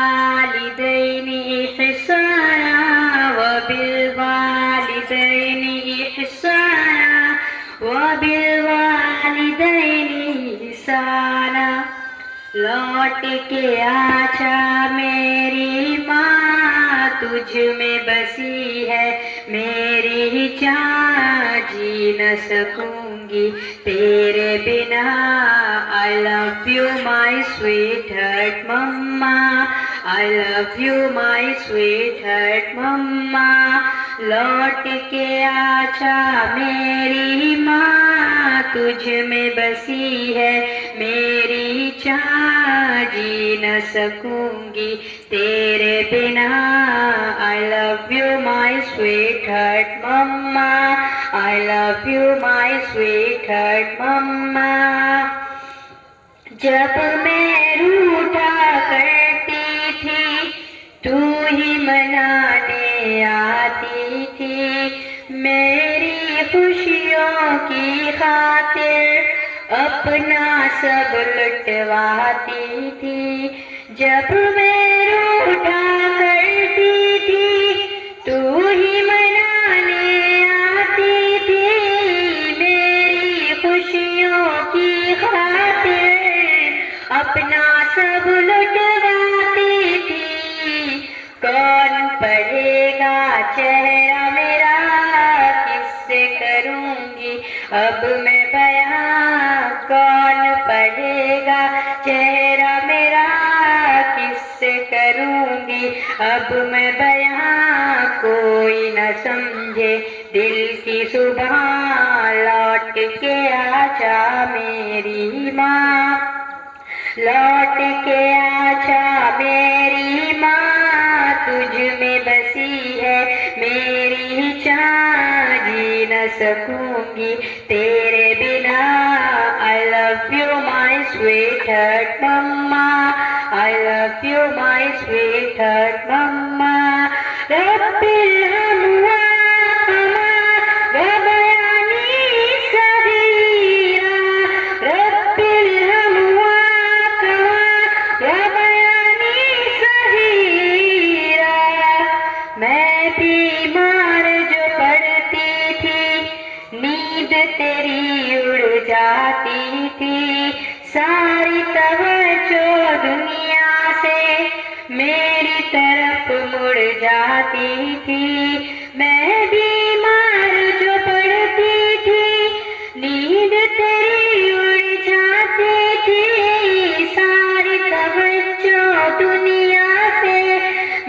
वबिलवालिदैनि इहसाना वबिलवालिदैनि इहसाना वबिलवालिदैनि इहसाना। लौट के आजा मेरी माँ, तुझ में बसी है मेरी जान, जी न सकूंगी तेरे बिना। I love you my sweetheart mama, I love you my sweetheart mama। लौट के आजा मेरी माँ, तुझ में बसी है मेरी जान, जी न सकूंगी तेरे बिना। I love you my sweetheart mama, I love you my sweetheart mama। जब मैं रूठा करती थी तू ही मनाने आती थी, मेरी खुशियों की खातिर अपना सब लुटवाती थी। जब मैं रूठा करती थी तू ही मनाने आती थी, मेरी खुशियों की खातिर अपना सब लुटवाती थी। कौन पढ़ेगा चेहरा मेरा, किससे करूंगी अब मैं बयां। कौन पढ़ेगा चेहरा मेरा, किससे करूंगी अब मैं बयां। कोई न समझे दिल की सुबह, लौट के आजा मेरी माँ, लौट के आजा मेरी माँ, तुझ में बसी है मेरी जान, जी न सकूंगी तेरे बिना। I love you my sweetheart mama, I love you my sweetheart mama। रब्बिल हम्वा कमा वबयानी सगीरा, रब्बिल हम्वा कमा वबयानी सगीरा। मैं बीमार जो पड़ती थी, नींद तेरी उड़ जाती थी, सारी तवज्जो दुनिया से मेरी तरफ मुड़ जाती थी। मैं बीमार जो पड़ती थी, नींद तेरी उड़ जाती थी, सारी तवज्जो दुनिया से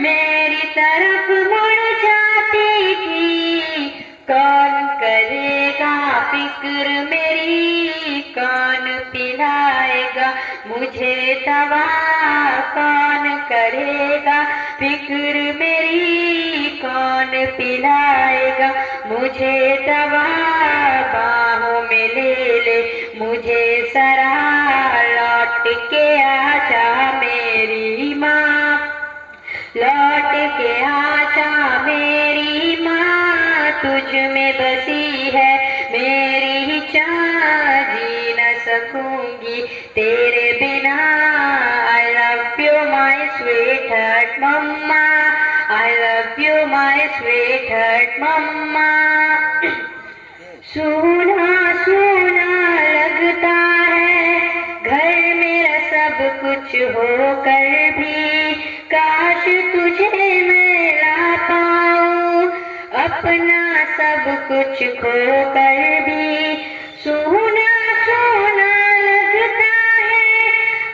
मेरी तरफ मुड़ जाती थी। कौन करेगा फिक्र मेरी, कौन पिलाएगा मुझे दवा। कौन करेगा फिक्र मेरी, कौन पिलाएगा मुझे दवा। बाहों में ले ले मुझे सरा, लौट के आजा मेरी माँ, लौट के आजा मेरी माँ, तुझ में बसी है मेरी जान, जी न सकूंगी तेरे बिना। I love you my sweetheart mama, I love you my sweetheart mama। सूना सूना लगता है घर मेरा सब कुछ होकर भी, काश तुझे मैं ला पाऊं अपना सब कुछ खोकर भी। सूना सूना लगता है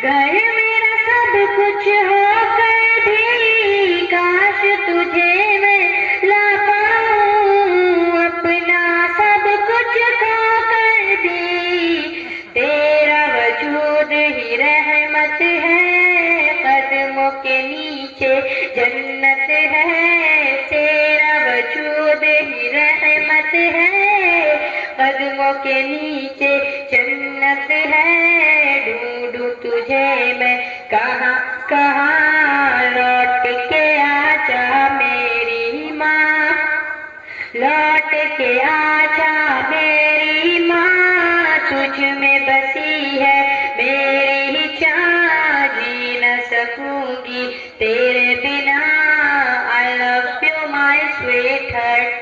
घर मेरा सब कुछ होकर भी, काश तुझे मैं ला पाऊं अपना सब कुछ खोकर भी। तेरा वजूद ही रहमत है, कदमों के नीचे जन्नत है। तेरा वजूद ही रहमत है, कदमों के नीचे जन्नत है। ढूंढूं तुझे मैं कहाँ कहाँ, लौट के आजा मेरी माँ, लौट के आजा मेरी माँ, तुझ में बसी है मेरी जान, जी न सकूं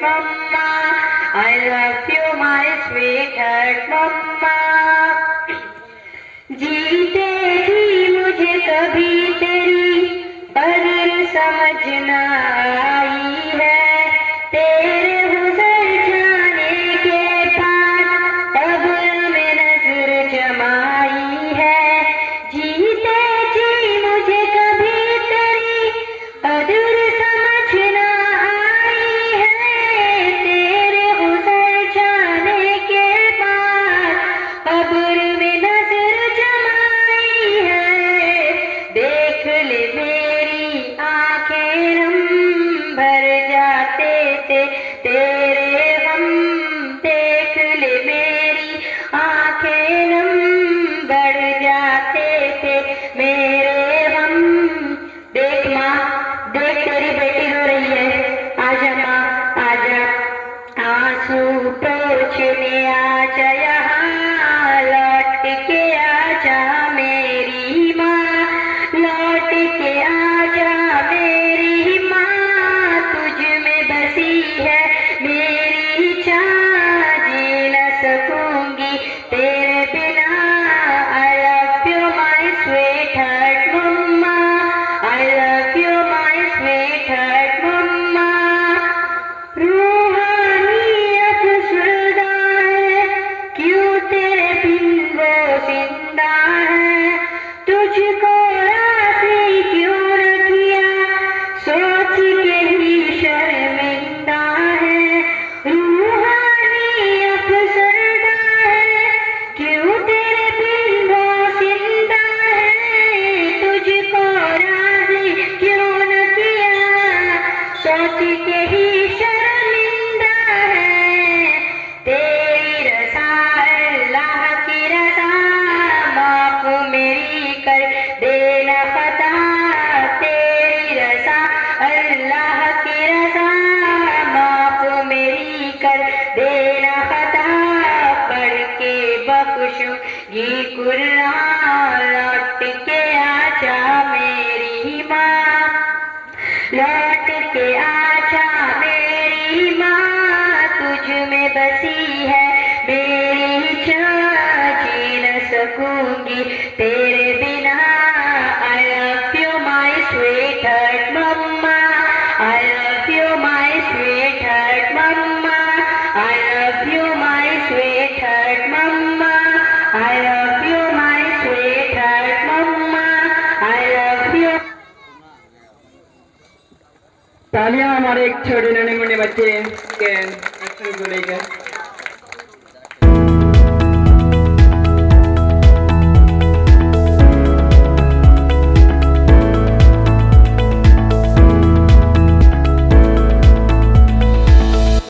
mama. I love you my sweetheart mama. जीते जी मुझे कभी तेरी कदर समझ न आई है, तेरे गुजर जाने के बाद कब्र में नजर जमाई है। जीते जी मुझे कभी तेरी कदर समझ न आई है, तेरे गुजर जाने के बाद कब्र में नजर जमाई है। देख ले मेरी आंखें नम भर जाते थे तेरे हम, देख ले मेरी आंखें नम भर जाते थे मेरे हम। देख माँ, देख तेरी बेटी रो रही है, आजा माँ आजा, आंसू पोंछने आजा यहाँ, लौट के आजा मेरी माँ, लौट के आजा मेरी माँ, तुझ में बसी है मेरी चाह, जी न सकूंगी तेरे बिना। I love you my sweetheart mama, I love you my sweetheart mama. रूहानी अफसरदा है, क्यों तेरे बिन वो जिंदा है, तुझको राज़ी क्यों न किया, सोच के ही शर्मिंदा है। रूहानी अफसरदा है, क्यों तेरे बिन वो जिंदा है, तुझको राज़ी क्यों न किया, सोच के ही शर्मिंदा है। तेरी रज़ा अल्लाह की रज़ा, माफ मेरी कर देना खता, तेरी रज़ा अल्लाह की रज़ा, माफ मेरी कर देना खता, पढ़ के बख्शूंगी कुरान, लौट के आजा मेरी माँ, लौट के आजा मेरी माँ, तुझ में बसी है मेरी चाह, जी न सकूंगी तेरे बिना। I love you my sweetheart mama, I love you my sweetheart mama, I love you my sweetheart mama, I love you my sweetheart mama, I love you। तालियां हमारे एक छोटे नन्हे मुन्ने बच्चे के अक्षर को लेकर।